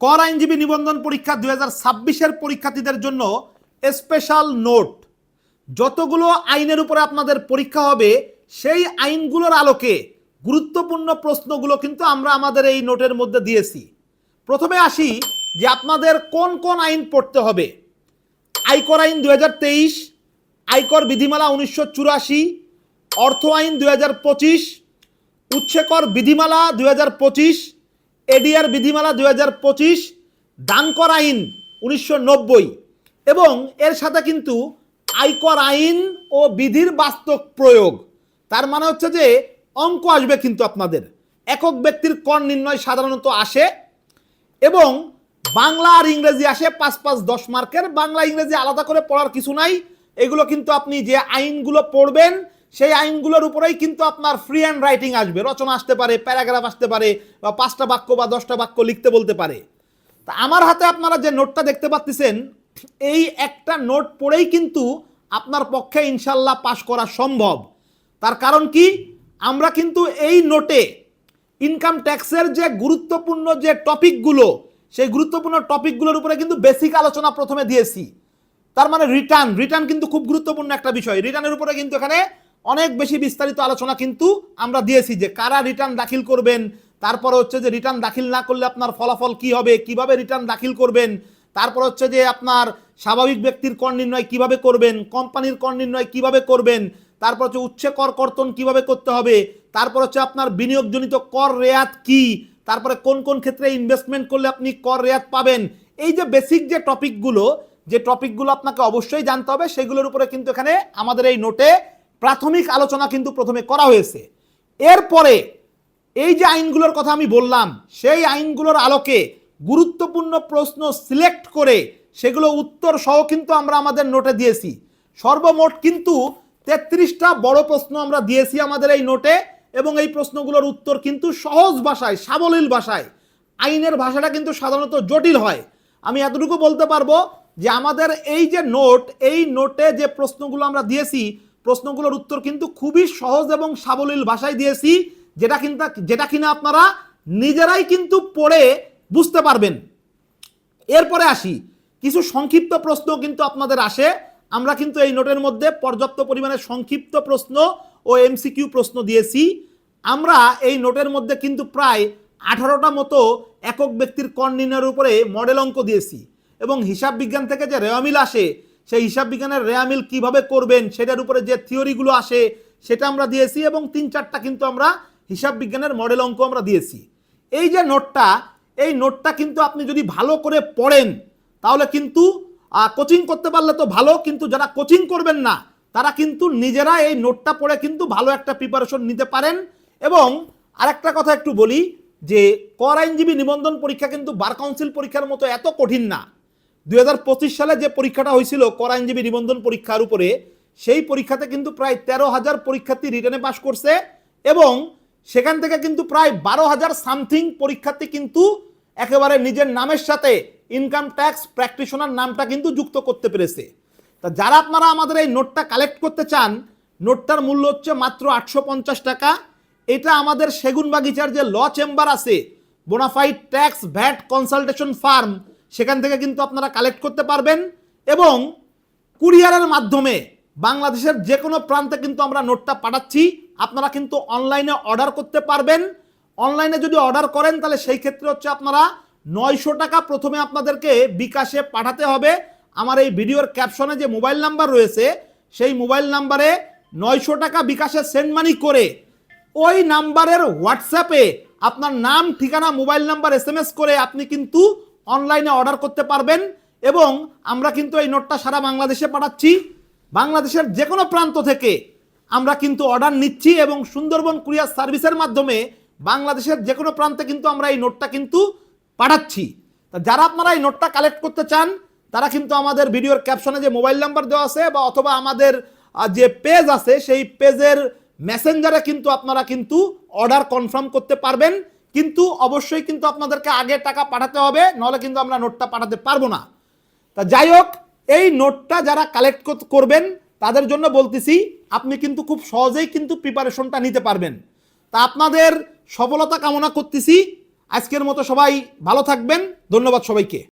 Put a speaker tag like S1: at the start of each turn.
S1: কর আইনজীবী নিবন্ধন পরীক্ষা 2026-এর পরীক্ষার্থীদের জন্য স্পেশাল নোট। যতগুলো আইনের উপরে আপনাদের পরীক্ষা হবে সেই আইনগুলোর আলোকে গুরুত্বপূর্ণ প্রশ্নগুলো কিন্তু আমরা আমাদের এই নোটের মধ্যে দিয়েছি। প্রথমে আসি যে আপনাদের কোন কোন আইন পড়তে হবে। আয়কর আইন 2023, আয়কর বিধিমালা 1984, অর্থ আইন 2025, উচ্ছেকর বিধিমালা 2025, এডিআর বিধিমালা 2025, দানকর আইন 1990 এবং এর সাথে কিন্তু আয়কর আইন ও বিধির বাস্তব প্রয়োগ। তার মানে হচ্ছে যে অঙ্ক আসবে কিন্তু আপনাদের। একক ব্যক্তির কর নির্ণয় সাধারণত আসে এবং বাংলা আর ইংরেজি আসে 5-5 10 মার্কের। বাংলা ইংরেজি আলাদা করে পড়ার কিছু নাই। এগুলো কিন্তু আপনি যে আইনগুলো পড়বেন সেই আইনগুলোর উপরেই কিন্তু আপনার ফ্রি হ্যান্ড রাইটিং আসবে। রচনা আসতে পারে, প্যারাগ্রাফ আসতে পারে, বা 5টা বাক্য বা 10টা বাক্য লিখতে বলতে পারে। তা আমার হাতে আপনারা যে নোটটা দেখতে পাচ্ছেন, এই একটা নোট পড়েই কিন্তু আপনার পক্ষে ইনশাল্লাহ পাশ করা সম্ভব। তার কারণ কি, আমরা কিন্তু এই নোটে ইনকাম ট্যাক্সের যে গুরুত্বপূর্ণ যে টপিকগুলো, সেই গুরুত্বপূর্ণ টপিকগুলোর উপরে কিন্তু বেসিক আলোচনা প্রথমে দিয়েছি। তার মানে রিটার্ন কিন্তু খুব গুরুত্বপূর্ণ একটা বিষয়। রিটার্নের উপরে কিন্তু এখানে অনেক বেশি বিস্তারিত আলোচনা কিন্তু আমরা দিয়েছি, যে কারা রিটার্ন দাখিল করবেন, তারপর হচ্ছে যে রিটার্ন দাখিল না করলে আপনার ফলাফল কি হবে, কিভাবে রিটার্ন দাখিল করবেন, তারপর হচ্ছে যে আপনার স্বাভাবিক ব্যক্তির কর নির্ণয় কিভাবে করবেন, কোম্পানির কর নির্ণয় কিভাবে করবেন, তারপর হচ্ছে উচ্চ কর কর্তন কিভাবে করতে হবে, তারপর হচ্ছে আপনার বিনিয়োগজনিত কর রেয়াত কি, তারপরে কোন কোন ক্ষেত্রে ইনভেস্টমেন্ট করলে আপনি কর রেয়াত পাবেন। এই যে বেসিক যে টপিকগুলো আপনাকে অবশ্যই জানতে হবে, সেগুলোর উপরে কিন্তু এখানে আমাদের এই নোটে প্রাথমিক আলোচনা কিন্তু প্রথমে করা হয়েছে। এরপরে এই যে আইনগুলোর কথা আমি বললাম, সেই আইনগুলোর আলোকে গুরুত্বপূর্ণ প্রশ্ন সিলেক্ট করে সেগুলো উত্তর সহ কিন্তু আমরা আমাদের নোটে দিয়েছি। সর্বমোট কিন্তু 33টা বড় প্রশ্ন আমরা দিয়েছি আমাদের এই নোটে, এবং এই প্রশ্নগুলোর উত্তর কিন্তু সহজ ভাষায়, সাবলীল ভাষায়। আইনের ভাষাটা কিন্তু সাধারণত জটিল হয়। আমি এতটুকু বলতে পারবো যে আমাদের এই যে নোট, এই নোটে যে প্রশ্নগুলো আমরা দিয়েছি, প্রশ্নগুলোর উত্তর কিন্তু খুবই সহজ এবং সাবলীল ভাষায় দিয়েছি, যেটা কিনা আপনারা নিজেরাই কিন্তু পড়ে বুঝতে পারবেন। এরপরে আসি, কিছু সংক্ষিপ্ত প্রশ্ন কিন্তু আপনাদের আসে। আমরা কিন্তু এই নোটের মধ্যে পর্যাপ্ত পরিমাণে সংক্ষিপ্ত প্রশ্ন ও এমসিকিউ প্রশ্ন দিয়েছি। আমরা এই নোটের মধ্যে কিন্তু প্রায় 18টা মতো একক ব্যক্তির কর নির্ণয়ের উপরে মডেল অঙ্ক দিয়েছি, এবং হিসাব বিজ্ঞান থেকে যে রেয়ামিল আসে, সেই হিসাব বিজ্ঞানের রেয়ামিল কিভাবে করবেন সেটার উপরে যে থিওরিগুলো আসে সেটা আমরা দিয়েছি, এবং 3-4টা কিন্তু আমরা হিসাব বিজ্ঞানের মডেল অঙ্ক আমরা দিয়েছি। এই যে নোটটা, এই নোটটা কিন্তু আপনি যদি ভালো করে পড়েন তাহলে কিন্তু কোচিং করতে পারলে তো ভালো, কিন্তু যারা কোচিং করবেন না তারা কিন্তু নিজেরা এই নোটটা পড়ে কিন্তু ভালো একটা প্রিপারেশন নিতে পারেন। এবং আরেকটা কথা একটু বলি, যে কর আইনজীবী নিবন্ধন পরীক্ষা কিন্তু বার কাউন্সিল পরীক্ষার মতো এত কঠিন না। 2025 সালে যে পরীক্ষাটা হয়েছিল কর আইনজীবী নিবন্ধন পরীক্ষার উপরে, সেই পরীক্ষাতে কিন্তু প্রায় 13,000 পরীক্ষার্থী রিটেনে পাস করছে, এবং সেখান থেকে কিন্তু প্রায় 12,000 সামথিং পরীক্ষার্থী কিন্তু একেবারে নিজের নামের সাথে ইনকাম ট্যাক্স প্র্যাকটিশনার নামটা কিন্তু যুক্ত করতে পেরেছে। তা যারা আপনারা আমাদের এই নোটটা কালেক্ট করতে চান, নোটটার মূল্য হচ্ছে মাত্র 850 টাকা। এটা আমাদের সেগুনবাগিচার যে ল চেম্বার আছে, bona fide tax VAT consultation farm, সেখান থেকে কিন্তু আপনারা কালেক্ট করতে পারবেন, এবং কুরিয়ারের মাধ্যমে বাংলাদেশের যে কোনো প্রান্তে কিন্তু আমরা নোটটা পাঠাচ্ছি। আপনারা কিন্তু অনলাইনে অর্ডার করতে পারবেন। অনলাইনে যদি অর্ডার করেন তাহলে সেই ক্ষেত্রে হচ্ছে আপনারা 900 টাকা প্রথমে আপনাদেরকে বিকাশে পাঠাতে হবে। আমার এই ভিডিওর ক্যাপশনে যে মোবাইল নাম্বার রয়েছে, সেই মোবাইল নাম্বারে 900 টাকা বিকাশে সেন্ড মানি করে ওই নাম্বারের হোয়াটসঅ্যাপে আপনার নাম, ঠিকানা, মোবাইল নাম্বার SMS করে আপনি কিন্তু অনলাইনে অর্ডার করতে পারবেন। এবং আমরা কিন্তু এই নোটটা সারা বাংলাদেশে পাঠাচ্ছি। বাংলাদেশের যে কোনো প্রান্ত থেকে আমরা কিন্তু অর্ডার নিচ্ছি, এবং সুন্দরবন কুরিয়ার সার্ভিসের মাধ্যমে বাংলাদেশের যে কোনো প্রান্তে কিন্তু আমরা এই নোটটা কিন্তু পাঠাচ্ছি। তা যারা আপনারা এই নোটটা কালেক্ট করতে চান তারা কিন্তু আমাদের ভিডিওর ক্যাপশনে যে মোবাইল নাম্বার দেওয়া আছে, বা অথবা আমাদের যে পেজ আছে সেই পেজের মেসেঞ্জারে কিন্তু আপনারা কিন্তু অর্ডার কনফার্ম করতে পারবেন। কিন্তু অবশ্যই কিন্তু আপনাদেরকে আগে টাকা পাঠাতে হবে, নাহলে কিন্তু আমরা নোটটা পাঠাতে পারবো না। তা যাই হোক, এই নোটটা যারা কালেক্ট করবেন তাদের জন্য বলতেছি, আপনি কিন্তু খুব সহজেই কিন্তু প্রিপারেশনটা নিতে পারবেন। তা আপনাদের সফলতা কামনা করতেছি। আজকের মতো সবাই ভালো থাকবেন, ধন্যবাদ সবাইকে।